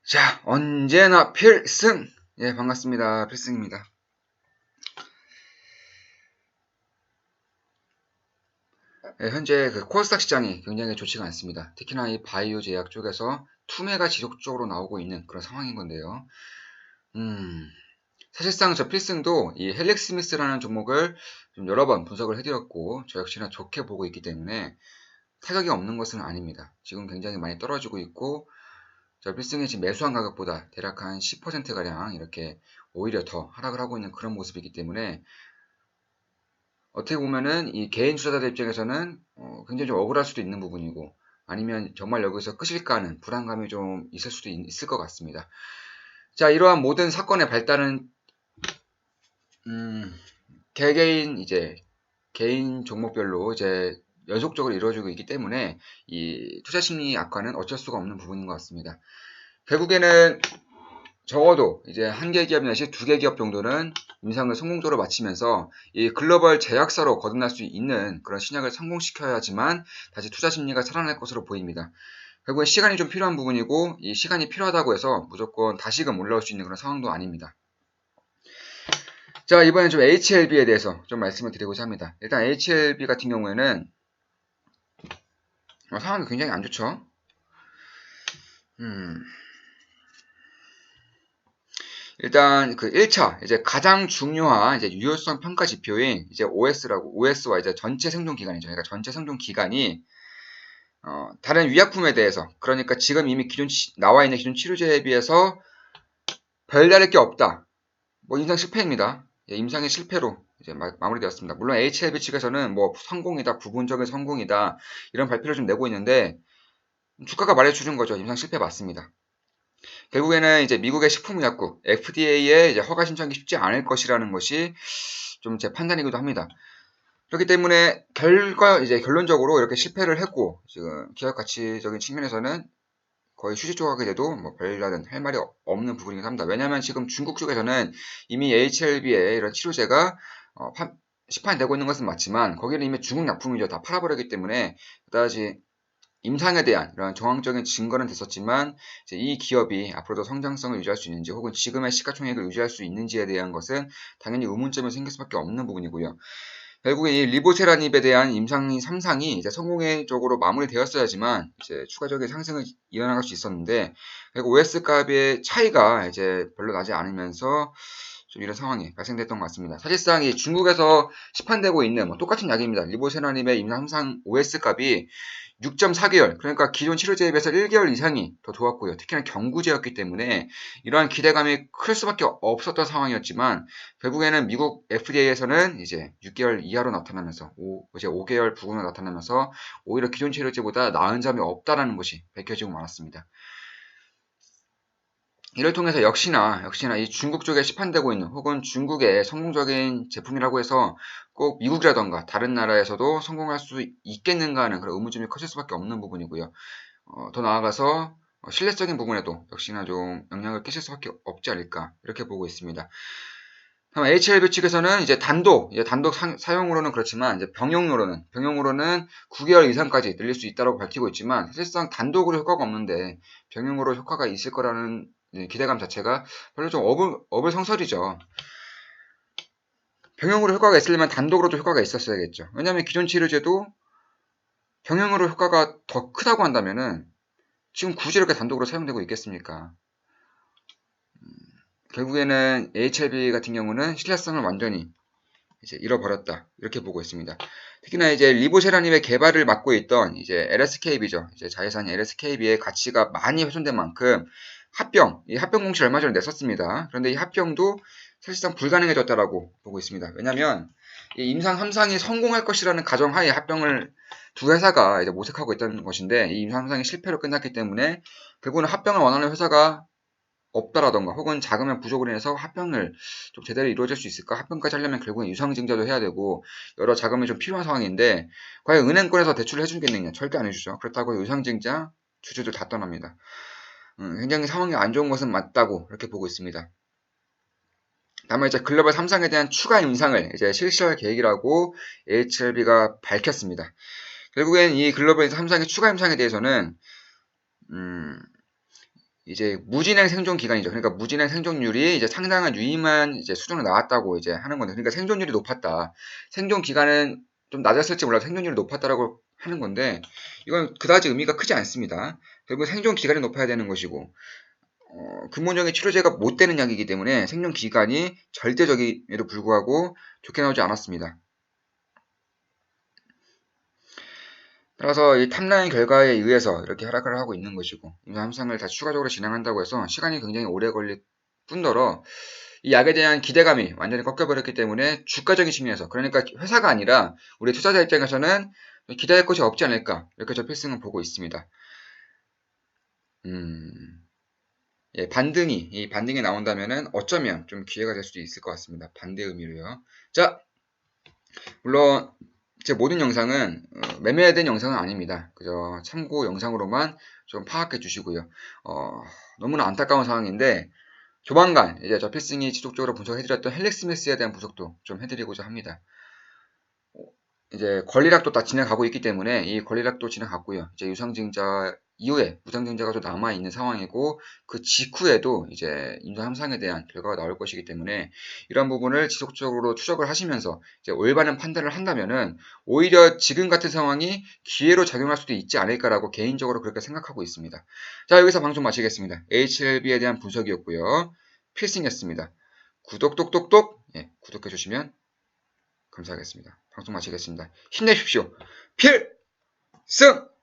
자, 언제나 필승! 예, 반갑습니다. 필승입니다. 예, 현재 그 코스닥 시장이 굉장히 좋지가 않습니다. 특히나 이 바이오 제약 쪽에서 투매가 지속적으로 나오고 있는 그런 상황인 건데요. 사실상 저 필승도 이 헬릭 스미스라는 종목을 좀 여러 번 분석을 해드렸고, 저 역시나 좋게 보고 있기 때문에 타격이 없는 것은 아닙니다. 지금 굉장히 많이 떨어지고 있고, 저 필승이 지금 매수한 가격보다 대략 한 10%가량 이렇게 오히려 더 하락을 하고 있는 그런 모습이기 때문에 어떻게 보면은 이 개인 투자자들 입장에서는 굉장히 좀 억울할 수도 있는 부분이고, 아니면 정말 여기서 끝일까 하는 불안감이 좀 있을 수도 있을 것 같습니다. 자, 이러한 모든 사건의 발단은 개개인 이제 개인 종목별로 이제 연속적으로 이루어지고 있기 때문에 이 투자 심리 악화는 어쩔 수가 없는 부분인 것 같습니다. 결국에는 적어도 이제 한 개 기업 내지 두 개 기업 정도는 임상을 성공적으로 마치면서 이 글로벌 제약사로 거듭날 수 있는 그런 신약을 성공시켜야지만 다시 투자 심리가 살아날 것으로 보입니다. 결국엔 시간이 좀 필요한 부분이고, 이 시간이 필요하다고 해서 무조건 다시금 올라올 수 있는 그런 상황도 아닙니다. 자, 이번엔 좀 HLB에 대해서 좀 말씀을 드리고자 합니다. 일단 HLB 같은 경우에는 상황이 굉장히 안 좋죠. 일단 그 1차 이제 가장 중요한 이제 유효성 평가 지표인 이제 OS와 이제 전체 생존 기간이죠. 그러니까 전체 생존 기간이 다른 위약품에 대해서, 그러니까 지금 이미 나와 있는 기존 치료제에 비해서 별다를 게 없다. 뭐 임상 실패입니다. 예, 임상의 실패로 이제 마무리되었습니다. 물론 HLB 측에서는 뭐 성공이다, 부분적인 성공이다 이런 발표를 좀 내고 있는데 주가가 말해주는 거죠. 임상 실패 맞습니다. 결국에는 이제 미국의 식품의약국 FDA의 이제 허가 신청이 쉽지 않을 것이라는 것이 좀 제 판단이기도 합니다. 그렇기 때문에 이제 결론적으로 이렇게 실패를 했고, 지금 기업 가치적인 측면에서는 거의 휴지 조각이 돼도 뭐 별다른 할 말이 없는 부분이긴 합니다. 왜냐하면 지금 중국 쪽에서는 이미 HLB의 이런 치료제가 시판되고 있는 것은 맞지만 거기는 이미 중국 약품이죠. 다 팔아버렸기 때문에 그다지 임상에 대한 이런 정황적인 증거는 됐었지만 이제 이 기업이 앞으로도 성장성을 유지할 수 있는지 혹은 지금의 시가총액을 유지할 수 있는지에 대한 것은 당연히 의문점이 생길 수밖에 없는 부분이고요. 결국에 이 리보세라닙에 대한 임상 3상이 이제 성공적으로 마무리되었어야지만 이제 추가적인 상승을 이어나갈 수 있었는데, 결국 OS 값의 차이가 이제 별로 나지 않으면서 좀 이런 상황이 발생됐던 것 같습니다. 사실상 이 중국에서 시판되고 있는 뭐 똑같은 약입니다. 리보세라닙의 임상 3상 OS 값이 6.4개월, 그러니까 기존 치료제에 비해서 1개월 이상이 더 좋았고요. 특히나 경구제였기 때문에 이러한 기대감이 클 수밖에 없었던 상황이었지만 결국에는 미국 FDA에서는 이제 6개월 이하로 나타나면서 이제 5개월 부근으로 나타나면서 오히려 기존 치료제보다 나은 점이 없다라는 것이 밝혀지고 말았습니다. 이를 통해서 역시나 이 중국 쪽에 시판되고 있는 혹은 중국의 성공적인 제품이라고 해서 꼭 미국이라던가 다른 나라에서도 성공할 수 있겠는가 하는 그런 의문점이 커질 수밖에 없는 부분이고요. 더 나아가서 신뢰적인 부분에도 역시나 좀 영향을 끼칠 수밖에 없지 않을까 이렇게 보고 있습니다. 다음 HLB 측에서는 이제 단독 사용으로는 그렇지만 이제 병용으로는 9개월 이상까지 늘릴 수 있다고 밝히고 있지만 사실상 단독으로 효과가 없는데 병용으로 효과가 있을 거라는 기대감 자체가 별로 좀 어불성설이죠. 병용으로 효과가 있으려면 단독으로도 효과가 있었어야겠죠. 왜냐하면 기존 치료제도 병용으로 효과가 더 크다고 한다면은 지금 굳이 이렇게 단독으로 사용되고 있겠습니까? 결국에는 HLB 같은 경우는 신뢰성을 완전히 이제 잃어버렸다 이렇게 보고 있습니다. 특히나 이제 리보세라님의 개발을 맡고 있던 이제 LSKB죠. 이제 자회사인 LSKB의 가치가 많이 훼손된 만큼 이 합병 공시를 얼마 전에 냈었습니다. 그런데 이 합병도 사실상 불가능해졌다라고 보고 있습니다. 왜냐하면 이 임상 3상이 성공할 것이라는 가정하에 합병을 두 회사가 이제 모색하고 있다는 것인데 이 임상 3상이 실패로 끝났기 때문에 결국은 합병을 원하는 회사가 없다라던가 혹은 자금의 부족으로 인해서 합병을 좀 제대로 이루어질 수 있을까? 합병까지 하려면 결국은 유상증자도 해야 되고 여러 자금이 좀 필요한 상황인데 과연 은행권에서 대출을 해주겠느냐? 절대 안 해주죠. 그렇다고 유상증자 주주들 다 떠납니다. 굉장히 상황이 안 좋은 것은 맞다고 이렇게 보고 있습니다. 다만 이제 글로벌 3상에 대한 추가 임상을 이제 실시할 계획이라고 HLB가 밝혔습니다. 결국엔 이 글로벌 3상의 추가 임상에 대해서는 이제 무진행 생존 기간이죠. 그러니까 무진행 생존율이 이제 상당한 유의만 이제 수준으로 나왔다고 이제 하는 건데, 그러니까 생존율이 높았다. 생존 기간은 좀 낮았을지 몰라도 생존율이 높았다라고 하는 건데, 이건 그다지 의미가 크지 않습니다. 결국 생존 기간이 높아야 되는 것이고, 근본적인 치료제가 못 되는 약이기 때문에 생존 기간이 절대적임에도 불구하고 좋게 나오지 않았습니다. 따라서 이 탑라인 결과에 의해서 이렇게 하락을 하고 있는 것이고, 임상 함상을 다 추가적으로 진행한다고 해서 시간이 굉장히 오래 걸릴 뿐더러 이 약에 대한 기대감이 완전히 꺾여버렸기 때문에 주가적인 측면에서, 그러니까 회사가 아니라 우리 투자자 입장에서는 기대할 것이 없지 않을까, 이렇게 저 필승은 보고 있습니다. 예, 이 반등이 나온다면은 어쩌면 좀 기회가 될 수도 있을 것 같습니다. 반대 의미로요. 자, 물론 제 모든 영상은 매매된 영상은 아닙니다. 그저 참고 영상으로만 좀 파악해 주시고요. 너무나 안타까운 상황인데 조만간 이제 저 필승이 지속적으로 분석해드렸던 헬릭스미스에 대한 분석도 좀 해드리고자 합니다. 이제 권리락도 다 진행하고 있기 때문에 이 권리락도 진행하고요. 이제 유상증자 이후에 무상증자가 좀 남아 있는 상황이고, 그 직후에도 이제 인도 함상에 대한 결과가 나올 것이기 때문에 이런 부분을 지속적으로 추적을 하시면서 이제 올바른 판단을 한다면은 오히려 지금 같은 상황이 기회로 작용할 수도 있지 않을까라고 개인적으로 그렇게 생각하고 있습니다. 자, 여기서 방송 마치겠습니다. HLB에 대한 분석이었고요. 필승이었습니다. 구독 똑똑똑, 예, 구독해 주시면 감사하겠습니다. 방송 마치겠습니다. 힘내십시오. 필승!